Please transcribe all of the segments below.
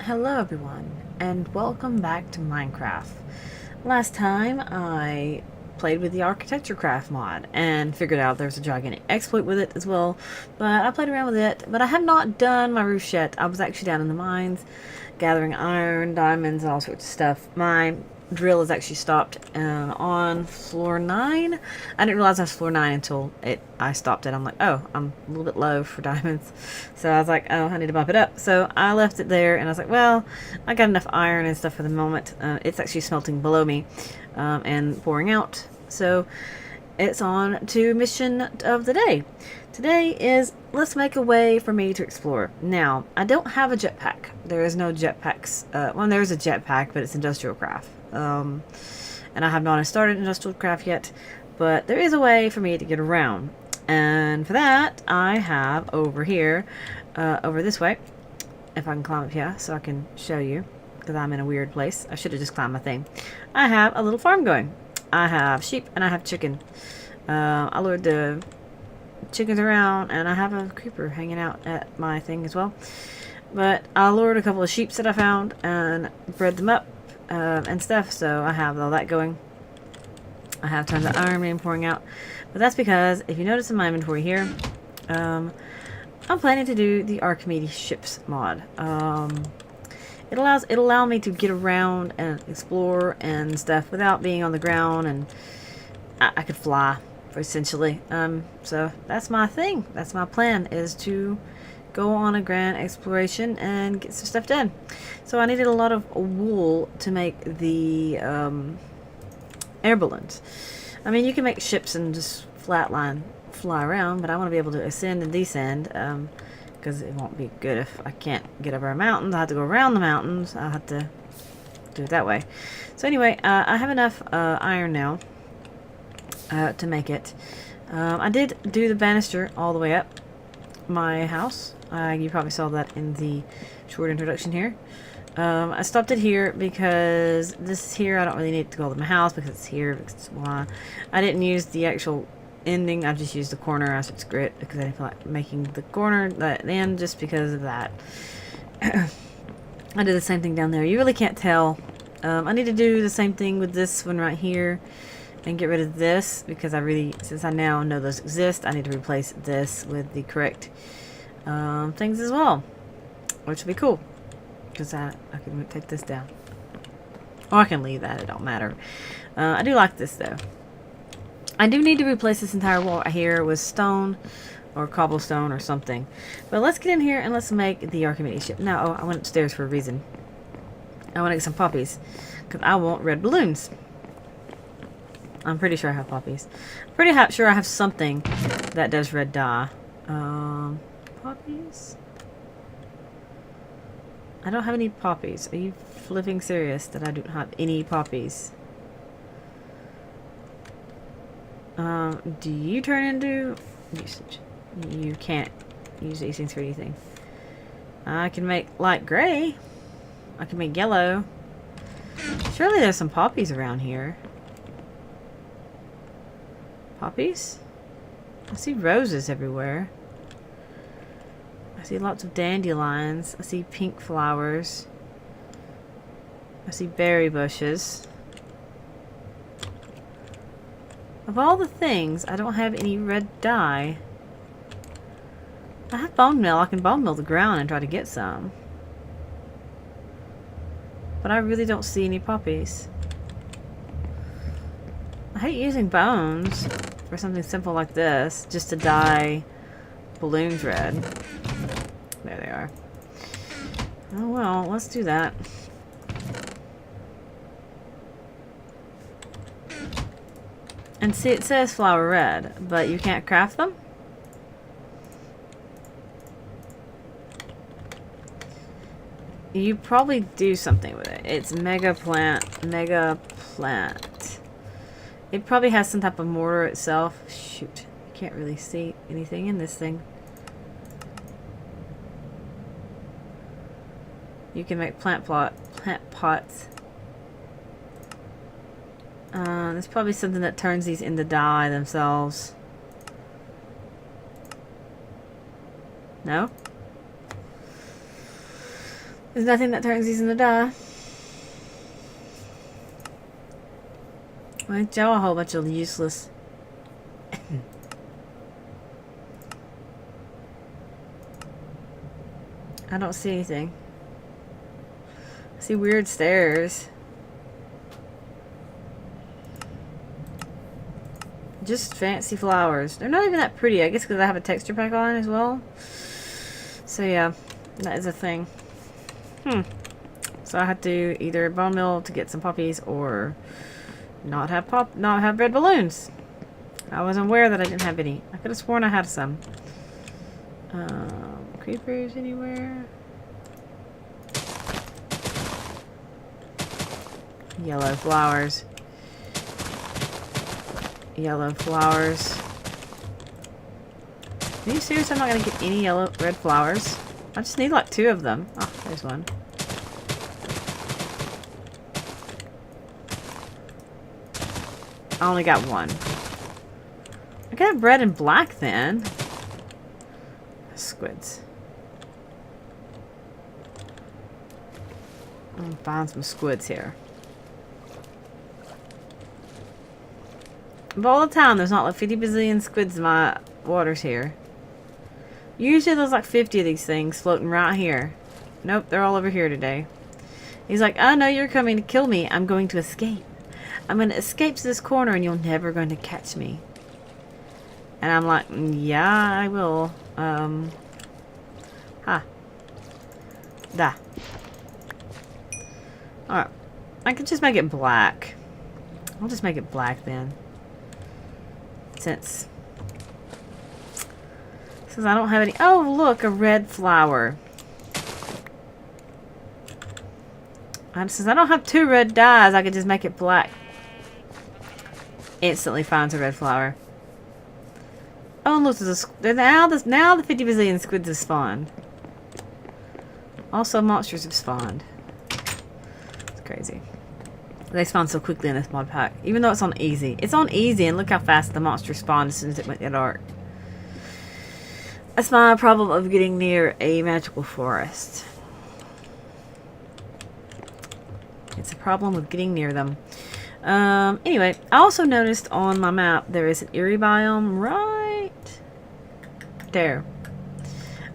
Hello everyone, and welcome back to Minecraft. Last time I played with the architecture craft mod and figured out there's a gigantic exploit with it as well, but I played around with it, but I have not done my roof yet. I was actually down in the mines gathering iron, diamonds, and all sorts of stuff. My drill is actually stopped on floor 9. I didn't realize I was floor 9 until I stopped it. I'm like, oh, I'm a little bit low for diamonds. So I was like, oh, I need to bump it up. So I left it there, and I was like, well, I got enough iron and stuff for the moment. It's actually smelting below me and pouring out. So it's on to mission of the day. Today is let's make a way for me to explore. Now, I don't have a jetpack. There is no jetpacks. Well, there's a jetpack, but it's industrial craft. And I have not started industrial craft yet, but there is a way for me to get around. And for that, I have over here, over this way, if I can climb up here so I can show you, because I'm in a weird place. I should have just climbed my thing. I have a little farm going. I have sheep and I have chicken. I lured the chickens around, and I have a creeper hanging out at my thing as well. But I lured a couple of sheep that I found and bred them up and stuff, so I have all that going. I have tons of iron being pouring out, but that's because if you notice in my inventory here, I'm planning to do the Archimedes ships mod. It'll allow me to get around and explore and stuff without being on the ground, and I could fly essentially. So that's my thing. That's my plan, is to go on a grand exploration and get some stuff done. So I needed a lot of wool to make the air balloons. I mean, you can make ships and just flatline fly around, but I want to be able to ascend and descend, because it won't be good if I can't get over a mountain. I have to go around the mountains. I'll have to do it that way. So anyway, I have enough iron now to make it. I did do the banister all the way up my house. You probably saw that in the short introduction here. I stopped it here because this here, I don't really need to go to my house because it's here. Because, well, I didn't use the actual ending. I just used the corner as its grit because I didn't feel like making the corner the end just because of that. I did the same thing down there. You really can't tell. I need to do the same thing with this one right here and get rid of this, because I really, since I now know those exist, I need to replace this with the correct things as well, which will be cool, because I can take this down, or I can leave that, it don't matter. I do like this though. I do need to replace this entire wall here with stone or cobblestone or something, but let's get in here and let's make the Archimedes ship. Now, oh, I went upstairs for a reason. I want to get some poppies because I want red balloons. I'm pretty sure I have poppies. I'm pretty sure I have something that does red dye. Poppies? I don't have any poppies. Are you flipping serious that I don't have any poppies? Do you turn into usage? You can't use these things for anything. I can make light gray. I can make yellow. Surely there's some poppies around here. Poppies? I see roses everywhere. I see lots of dandelions. I see pink flowers. I see berry bushes. Of all the things, I don't have any red dye. I have bone meal. I can bone meal the ground and try to get some. But I really don't see any poppies. I hate using bones for something simple like this, just to dye balloons red. There they are. Oh well, let's do that. And see, it says flower red, but you can't craft them? You probably do something with it. It's mega plant. It probably has some type of mortar itself. Shoot, I can't really see anything in this thing. You can make plant pots. There's probably something that turns these into dye themselves. No? There's nothing that turns these into dye. I Joe a whole bunch of useless. I don't see anything. I see weird stairs. Just fancy flowers. They're not even that pretty. I guess because I have a texture pack on as well. So yeah, that is a thing. So I had to either bone meal to get some poppies or not have red balloons. I wasn't aware that I didn't have any. I could have sworn I had some. Creepers anywhere? Yellow flowers. Yellow flowers. Are you serious? I'm not gonna get any red flowers? I just need like 2 of them. Oh, there's one. I only got 1. I got red and black then. Squids. I'm gonna find some squids here. But all the time, there's not like 50 bazillion squids in my waters here. Usually there's like 50 of these things floating right here. Nope, they're all over here today. He's like, I know you're coming to kill me. I'm going to escape. I'm going to escape to this corner and you're never going to catch me. And I'm like, yeah, I will. Da. Alright. I could just make it black. I'll just make it black then. Since I don't have any. Oh, look, a red flower. Since I don't have 2 red dyes, I could just make it black. Instantly finds a red flower. Oh, and look, now the 50 bazillion squids have spawned. Also, monsters have spawned. It's crazy. They spawn so quickly in this mod pack. Even though it's on easy. It's on easy, and look how fast the monsters spawned as soon as it went dark. That's my problem of getting near a magical forest. It's a problem with getting near them. Anyway, I also noticed on my map there is an eerie biome right there.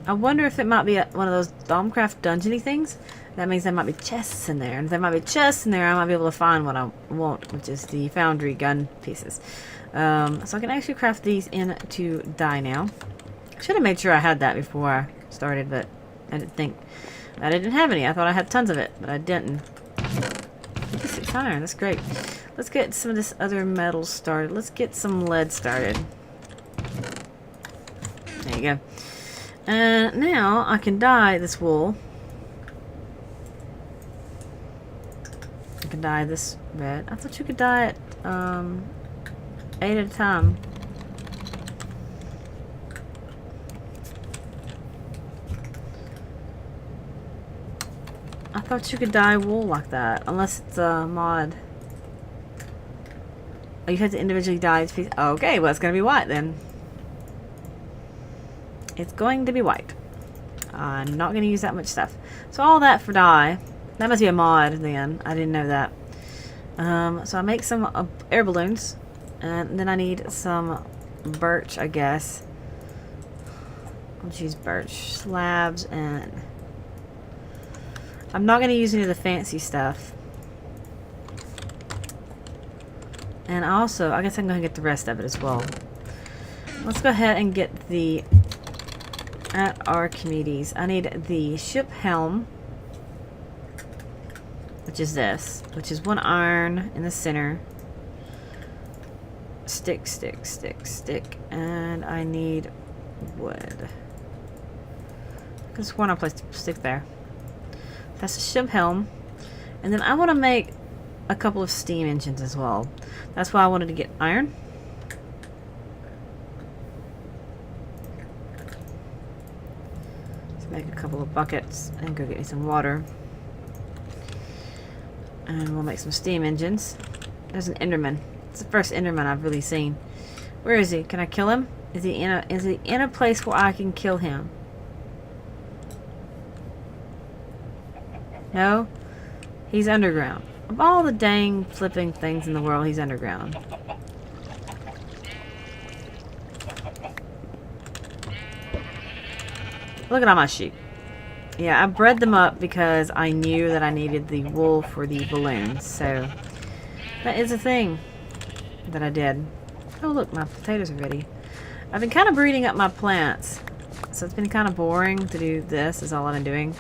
I wonder if it might be one of those Domcraft dungeony things. That means there might be chests in there. And if there might be chests in there, I might be able to find what I want, which is the foundry gun pieces. So I can actually craft these into dye now. Should have made sure I had that before I started, but I didn't think that I didn't have any. I thought I had tons of it, but I didn't. 56 iron, that's great. Let's get some of this other metal started. Let's get some lead started. There you go. And now I can dye this wool. I can dye this red. I thought you could dye it 8 at a time. I thought you could dye wool like that, unless it's a mod. Oh, you have to individually dye each piece. Okay, well, it's going to be white then. It's going to be white. I'm not going to use that much stuff. So all that for dye. That must be a mod then. I didn't know that. So I make some air balloons. And then I need some birch, I guess. I'll choose birch slabs and... I'm not going to use any of the fancy stuff. And also, I guess I'm going to get the rest of it as well. Let's go ahead and get the... At Archimedes, I need the ship helm. Which is this. Which is 1 iron in the center. Stick, stick, stick, stick. And I need wood. I could sworn I placed a stick there. That's a ship helm. And then I want to make a couple of steam engines as well. That's why I wanted to get iron. Let's make a couple of buckets and go get me some water. And we'll make some steam engines. There's an Enderman. It's the first Enderman I've really seen. Where is he? Can I kill him? Is he in a place where I can kill him? No, he's underground. Of all the dang flipping things in the world, he's underground. Look at all my sheep. Yeah, I bred them up because I knew that I needed the wool for the balloons. So that is a thing that I did. Oh look, my potatoes are ready. I've been kind of breeding up my plants. So it's been kind of boring to do this, is all I've been doing.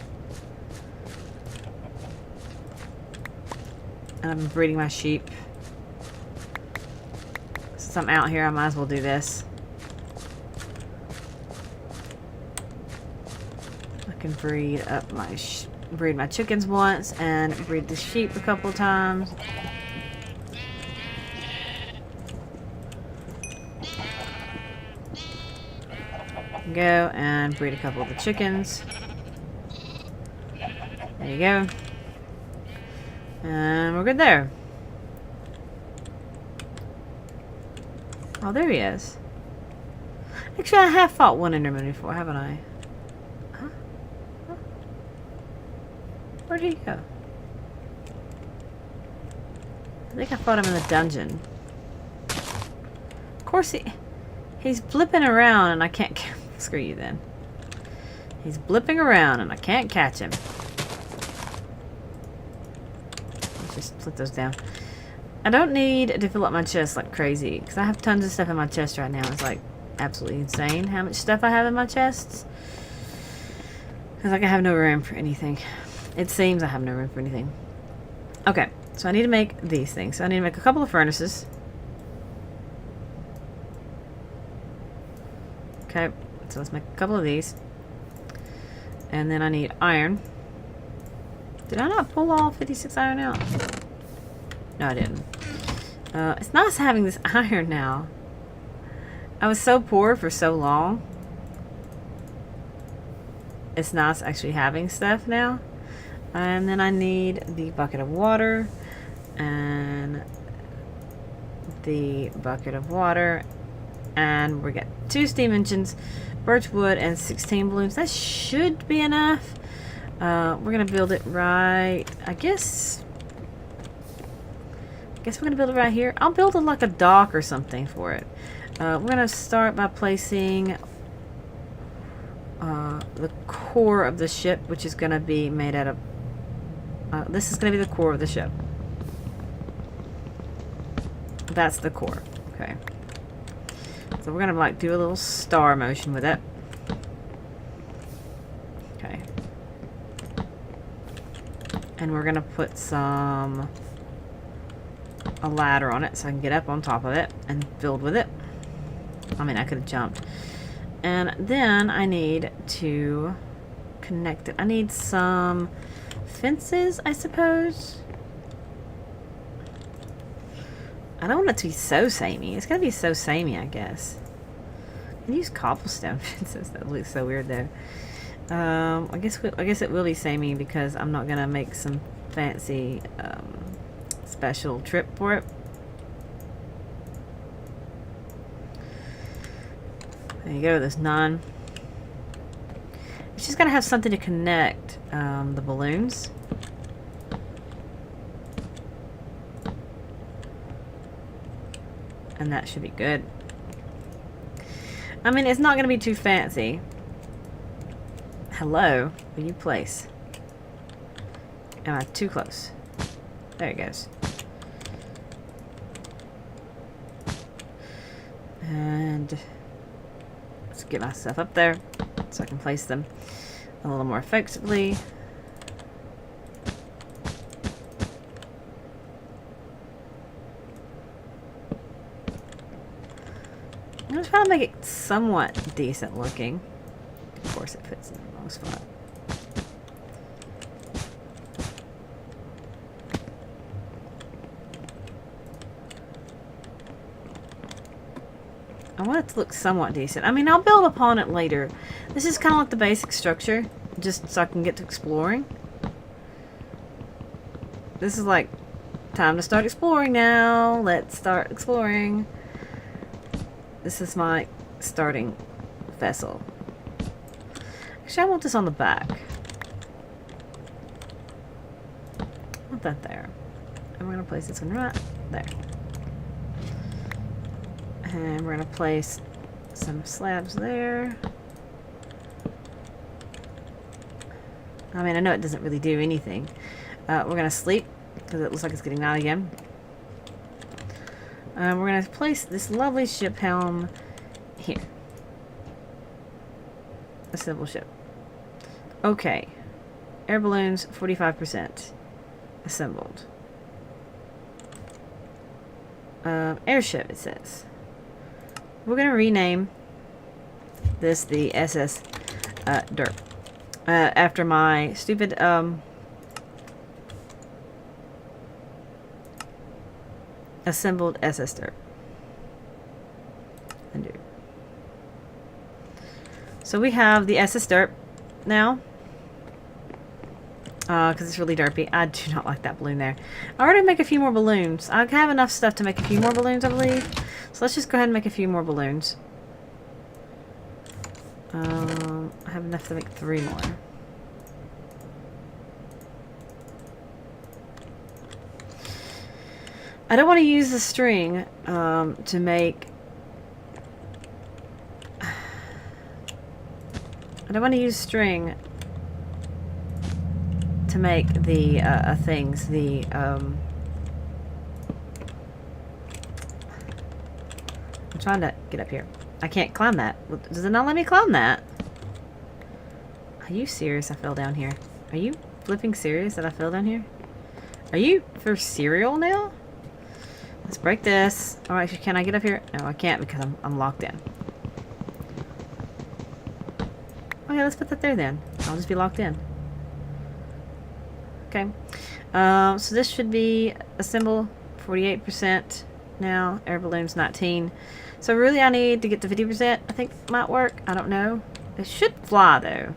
And I've been breeding my sheep. Since I'm out here, I might as well do this. I can breed up my breed my chickens once and breed the sheep a couple times. Go and breed a couple of the chickens. There you go. And we're good there. Oh, there he is. Actually, I have fought one Enderman before, haven't I? Huh? Huh? Where did he go? I think I fought him in the dungeon. Of course, he's blipping around and I can't... Screw you then. He's blipping around and I can't catch him. Let's just put those down. I don't need to fill up my chest like crazy because I have tons of stuff in my chest right now. It's like absolutely insane how much stuff I have in my chests. It's like I have no room for anything. It seems I have no room for anything. Okay, so I need to make these things. So I need to make a couple of furnaces. Okay, so let's make a couple of these. And then I need iron. Did I not pull all 56 iron out? No, I didn't. It's nice having this iron now. I was so poor for so long. It's nice actually having stuff now. And then I need the bucket of water. And the bucket of water. And we got 2 steam engines, birch wood, and 16 balloons. That should be enough. We're going to build it right... I guess we're going to build it right here. I'll build it like a dock or something for it. We're going to start by placing the core of the ship, which is going to be made out of... this is going to be the core of the ship. That's the core. Okay. So we're going to like do a little star motion with it. Okay. And we're going to put a ladder on it so I can get up on top of it and build with it. I mean, I could have jumped. And then I need to connect it. I need some fences, I suppose. I don't want it to be so samey. It's gonna be so samey, I guess. I can use cobblestone fences. That looks so weird though. I guess it will be samey because I'm not gonna make some fancy special trip for it. There you go. There's 9. It's just gotta have something to connect the balloons. And that should be good. I mean, it's not going to be too fancy. Hello? Will you place? Am I too close? There it goes. And let's get myself up there so I can place them a little more effectively. I'm just trying to make it somewhat decent looking. Of course it fits in the wrong spot. I want it to look somewhat decent. I mean, I'll build upon it later. This is kind of like the basic structure, just so I can get to exploring. This is like, time to start exploring now. Let's start exploring. This is my starting vessel. Actually, I want this on the back. Put that there. And we're going to place this one right there. And we're going to place some slabs there. I mean, I know it doesn't really do anything. We're going to sleep, because it looks like it's getting night again. We're going to place this lovely ship helm here. Assemble ship. Okay. Air balloons, 45%. Assembled. Airship, it says. We're going to rename this the SS Derp. After my stupid assembled SS Derp. Undo. So we have the SS Derp now. Because it's really derpy. I do not like that balloon there. I already make a few more balloons. I have enough stuff to make a few more balloons, I believe. So let's just go ahead and make a few more balloons. I have enough to make 3 more. I don't want to use the string to make... I don't want to use string to make the things, the I'm trying to get up here. I can't climb that. Does it not let me climb that? Are you serious I fell down here? Are you flipping serious that I fell down here? Are you for cereal now? Let's break this. Alright, can I get up here? No, I can't because I'm locked in. Okay, let's put that there then. I'll just be locked in. Okay. So this should be assemble 48% now. Air balloons 19. So really I need to get to 50%. I think might work. I don't know. It should fly though.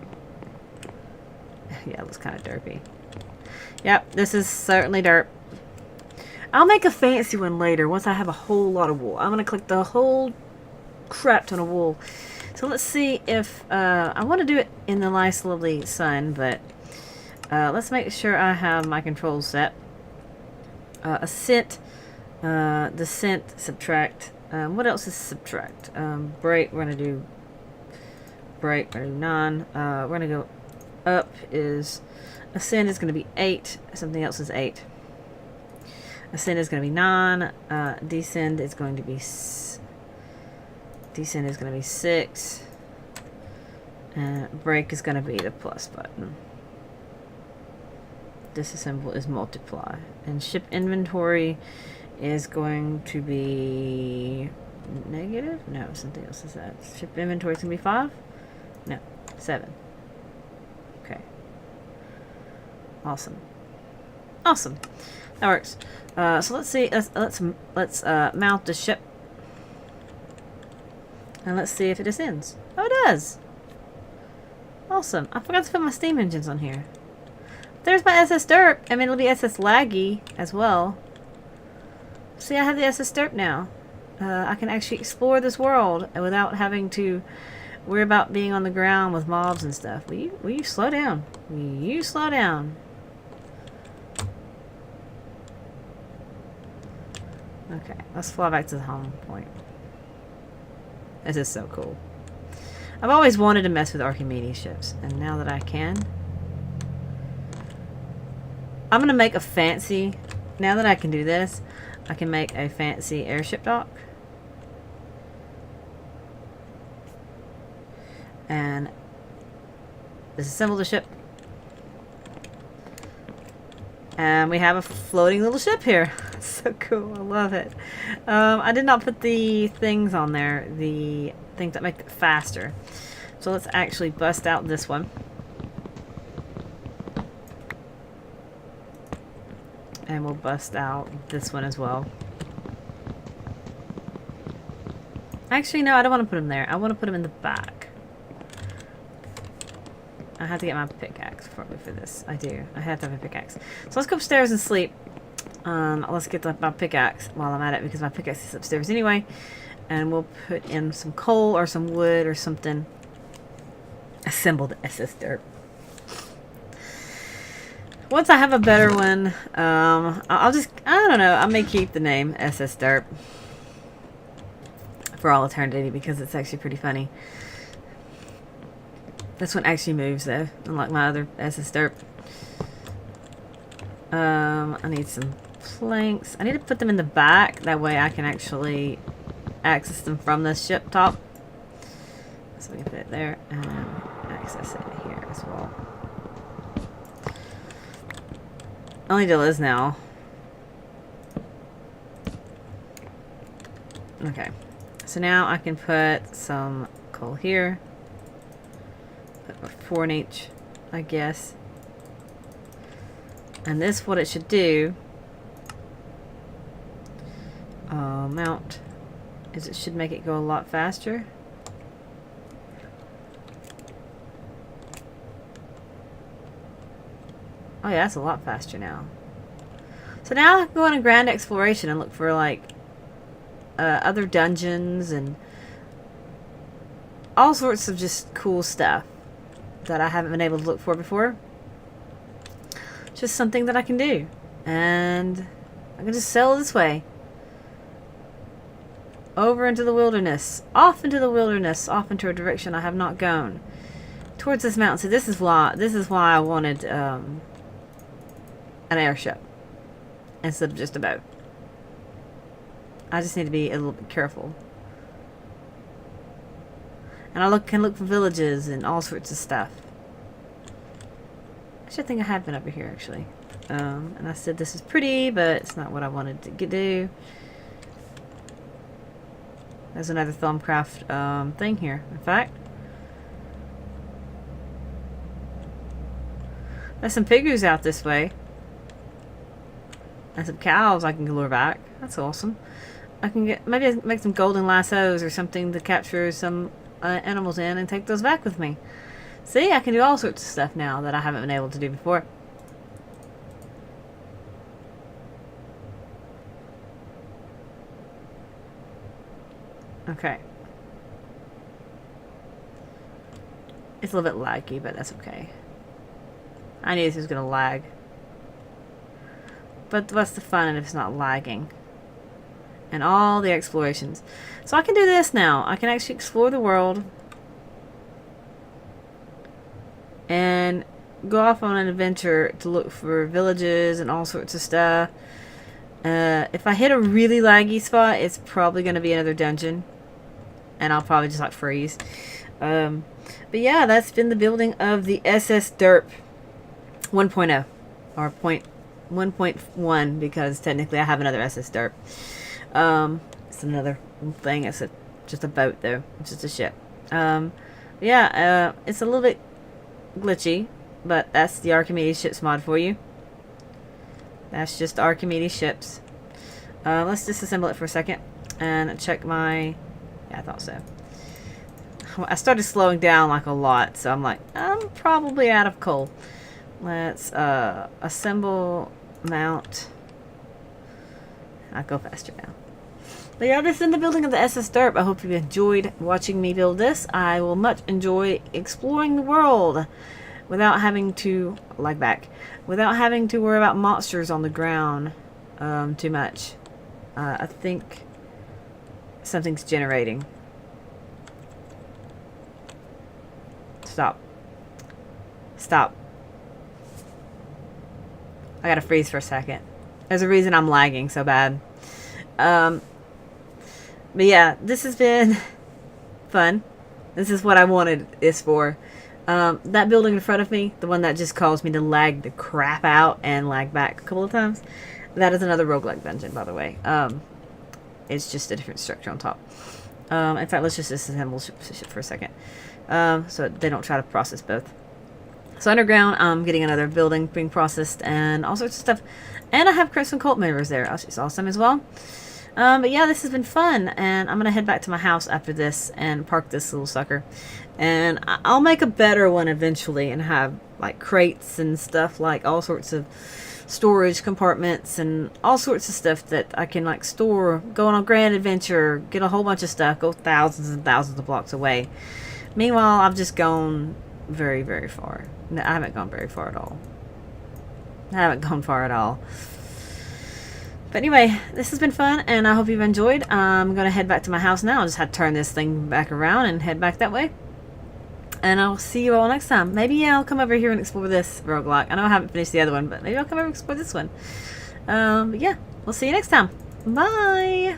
Yeah, it looks kind of derpy. Yep, this is certainly derp. I'll make a fancy one later once I have a whole lot of wool. I'm going to collect the whole crap ton of wool. So let's see if... I want to do it in the nice lovely sun, but let's make sure I have my controls set. Ascent, descent, subtract. What else is subtract? Break, we're going to do break, we're going to do 9. We're going to go up is... Ascend is going to be 8. Something else is 8. Ascend is going to be 9. Descend is going to be... Descend is going to be 6. And break is going to be the plus button. Disassemble is multiply. And ship inventory is going to be... negative? No, something else is that. Ship inventory is going to be 5? No, 7. Okay. Awesome. Awesome. That works. So let's see. Let's mount the ship, and let's see if it descends. Oh, it does. Awesome. I forgot to put my steam engines on here. There's my SS Derp. I mean, it'll be SS Laggy as well. See, I have the SS Derp now. I can actually explore this world without having to worry about being on the ground with mobs and stuff. Will you slow down? Will you slow down? Okay, let's fly back to the home point. This is so cool. I've always wanted to mess with Archimedes ships, and now that I can, I'm gonna make a fancy. Now that I can do this, I can make a fancy airship dock. And disassemble the ship. And we have a floating little ship here. So cool. I love it. I did not put the things on there. The things that make it faster. So let's actually bust out this one. And we'll bust out this one as well. Actually, no, I don't want to put them there. I want to put them in the back. I have to get my pickaxe probably for this. I do. I have to have a pickaxe. So let's go upstairs and sleep. Let's get my pickaxe while I'm at it because my pickaxe is upstairs anyway. And we'll put in some coal or some wood or something. Assemble the SS Derp. Once I have a better one, I'll just, I don't know, I may keep the name SS Derp for all eternity because it's actually pretty funny. This one actually moves though, unlike my other SS Derp. I need some planks. I need to put them in the back, that way I can actually access them from the ship top. So we can put it there and access it here as well. Only deal is now. Okay. So now I can put some coal here. Put 4 in each, I guess. And this, what it should do, mount, is it should make it go a lot faster. Oh yeah, that's a lot faster now. So now I can go on a grand exploration and look for like other dungeons and all sorts of just cool stuff that I haven't been able to look for before. Just something that I can do, and I can just sail this way over into the wilderness, off into the wilderness, off into a direction I have not gone, towards this mountain. So this is why I wanted an airship instead of just a boat. I just need to be a little bit careful, and I can look for villages and all sorts of stuff. Actually, I think I have been over here, actually. And I said this is pretty, but it's not what I wanted to do. There's another Thumbcraft thing here, in fact. There's some pigoos out this way. And some cows I can lure back. That's awesome. I can maybe make some golden lassos or something to capture some animals in and take those back with me. See, I can do all sorts of stuff now that I haven't been able to do before. Okay. It's a little bit laggy, but that's okay. I knew this was going to lag. But what's the fun if it's not lagging? And all the explorations. So I can do this now. I can actually explore the world and go off on an adventure to look for villages and all sorts of stuff. If I hit a really laggy spot, it's probably going to be another dungeon, and I'll probably just like freeze. But yeah, that's been the building of the SS Derp 1.0 or 1.1, because technically I have another SS Derp. It's another thing. It's just a boat though. It's just a ship. Yeah, it's a little bit glitchy, but that's the Archimedes ships mod for you. That's just Archimedes ships. Let's disassemble it for a second and check my... Yeah, I thought so. I started slowing down like a lot, so I'm like, I'm probably out of coal. Let's assemble, mount. I'll go faster now. But yeah, this is in the building of the SS Derp. I hope you enjoyed watching me build this. I will much enjoy exploring the world without having to, without having to worry about monsters on the ground too much. I think something's generating. Stop. Stop. I gotta freeze for a second. There's a reason I'm lagging so bad. But yeah, this has been fun. This is what I wanted this for. That building in front of me, the one that just caused me to lag the crap out and lag back a couple of times, that is another roguelike dungeon, by the way. It's just a different structure on top. In fact, let's just disassemble ship for a second, so they don't try to process both. So underground, I'm getting another building being processed and all sorts of stuff. And I have Crimson Cult members there. It's awesome as well. But yeah, this has been fun, and I'm gonna head back to my house after this and park this little sucker, and I'll make a better one eventually and have like crates and stuff, like all sorts of storage compartments and all sorts of stuff that I can like store, go on a grand adventure, get a whole bunch of stuff, go thousands and thousands of blocks away. Meanwhile, I've just gone very, very far. No, I haven't gone very far at all. I haven't gone far at all. But anyway, this has been fun, and I hope you've enjoyed. I'm going to head back to my house now. I just had to turn this thing back around and head back that way. And I'll see you all next time. Maybe I'll come over here and explore this roguelike. I know I haven't finished the other one, but maybe I'll come over and explore this one. But yeah, we'll see you next time. Bye!